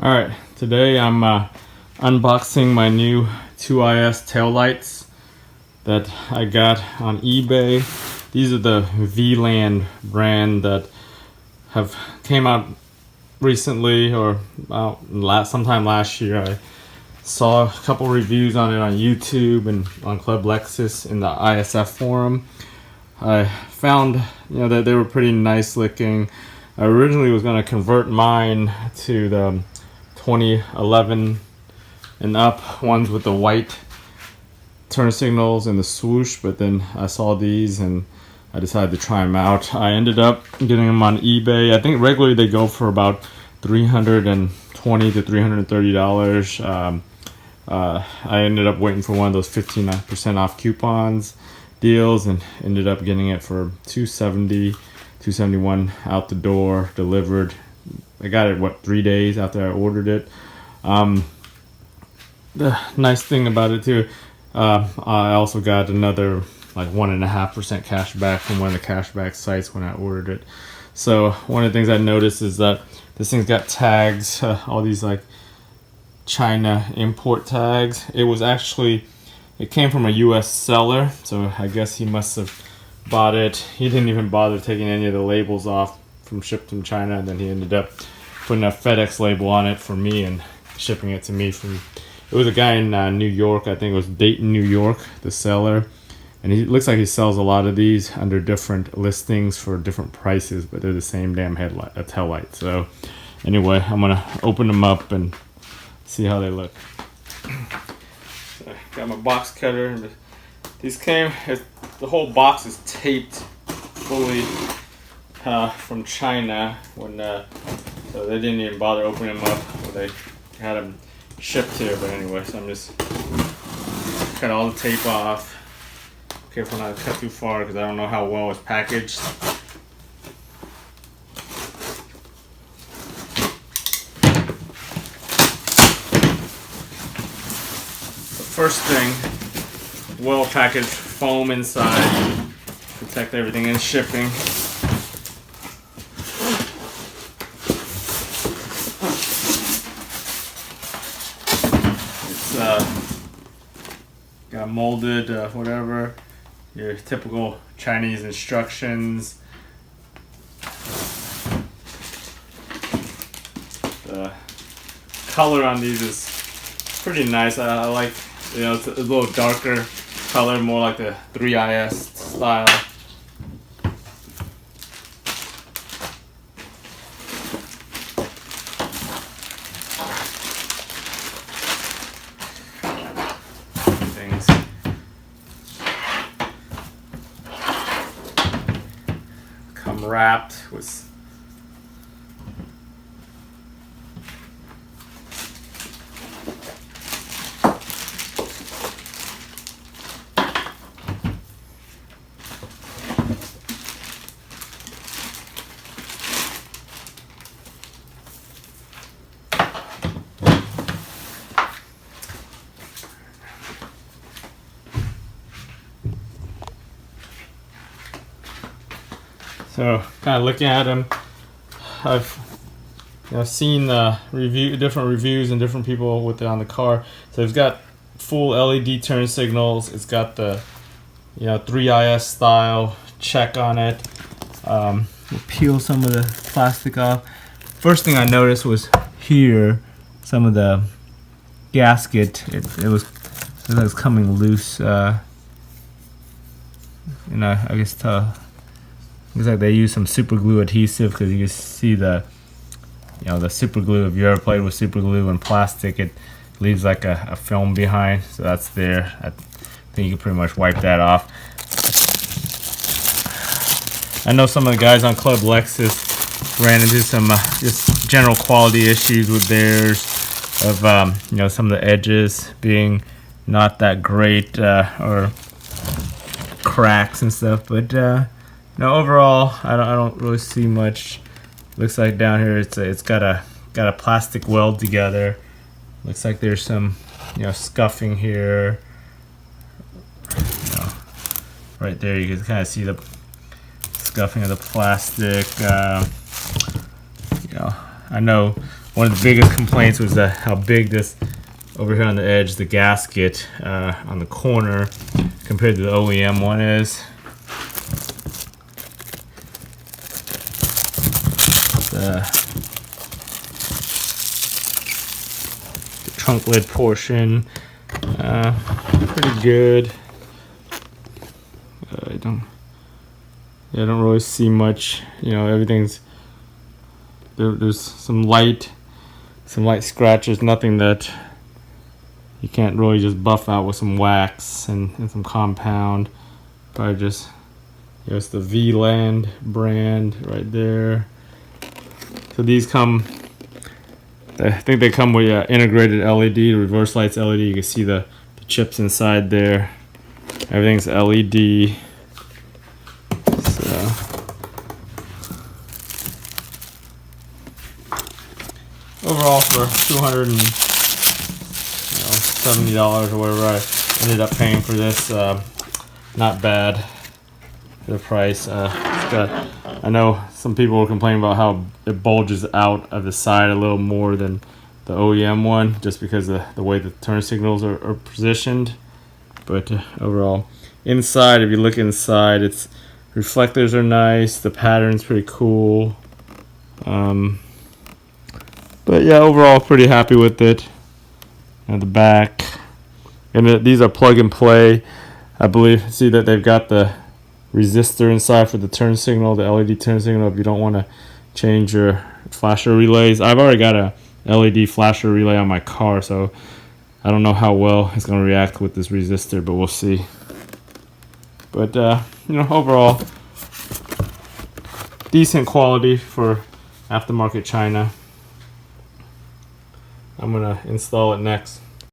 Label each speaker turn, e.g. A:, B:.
A: Alright, today I'm unboxing my new 2IS taillights that I got on eBay. These are the VLAND brand that have came out recently, or sometime last year. I saw a couple reviews on it on YouTube and on Club Lexus in the ISF forum. I found that they were pretty nice looking. I originally was going to convert mine to the 2011 and up ones with the white turn signals and the swoosh, but then I saw these and I decided to try them out. I ended up getting them on eBay. I think regularly they go for about $320 to $330. I ended up waiting for one of those 15% off coupons deals and ended up getting it for $270, $271 out the door, delivered. I got it 3 days after I ordered it. The nice thing about it too, I also got another like 1.5% cash back from one of the cashback sites when I ordered it. So one of the things I noticed is that this thing's got tags, all these like China import tags. It came from a US seller, so I guess he must have bought it. He didn't even bother taking any of the labels off from shipped from China, and then he ended up putting a FedEx label on it for me and shipping it to me from. It was a guy in New York. I think it was Dayton, New York, the seller, and he looks like he sells a lot of these under different listings for different prices, but they're the same damn taillight. So anyway, I'm gonna open them up and see how they look. So I got my box cutter. These the whole box is taped fully from China so they didn't even bother opening them up when they had them shipped here. But anyway, so I'm just cut all the tape off. Careful not to cut too far because I don't know how well it's packaged. The first thing, well packaged foam inside, protect everything in shipping. Got molded, whatever, your typical Chinese instructions. The color on these is pretty nice. I like, it's a little darker color, more like the 3IS style. Come wrapped with So, kind of looking at them, I've seen different reviews and different people with it on the car. So it's got full LED turn signals. It's got the 3IS style check on it. We'll peel some of the plastic off. First thing I noticed was here, some of the gasket. It was coming loose. I guess looks like they use some super glue adhesive because you can see the super glue. If you ever played with super glue and plastic, it leaves like a film behind. So that's there. I think you can pretty much wipe that off. I know some of the guys on Club Lexus ran into some just general quality issues with theirs of some of the edges being not that great or cracks and stuff, but overall, I don't really see much. Looks like down here it's got a plastic weld together. Looks like there's some scuffing here. Right there, you can kind of see the scuffing of the plastic. I know one of the biggest complaints was how big this, over here on the edge, the gasket on the corner compared to the OEM one is. The trunk lid portion, pretty good. I don't really see much. You know, everything's there's some light scratches. Nothing that you can't really just buff out with some wax and some compound. Probably just, you know, it's the VLAND brand right there. So these come, I think they come with integrated LED, reverse lights LED. You can see the chips inside there. Everything's LED. So overall, for $270 or whatever I ended up paying for this, not bad for the price. I know some people were complaining about how it bulges out of the side a little more than the OEM one, just because of the way the turn signals are positioned. But overall, inside, if you look inside, its reflectors are nice. The pattern's pretty cool. But yeah, overall, pretty happy with it. And the back, and these are plug and play. I believe. See that they've got the resistor inside for the turn signal, the LED turn signal, if you don't want to change your flasher relays. I've already got a LED flasher relay on my car, so I don't know how well it's going to react with this resistor, but we'll see. But you know, overall, decent quality for aftermarket China. I'm going to install it next.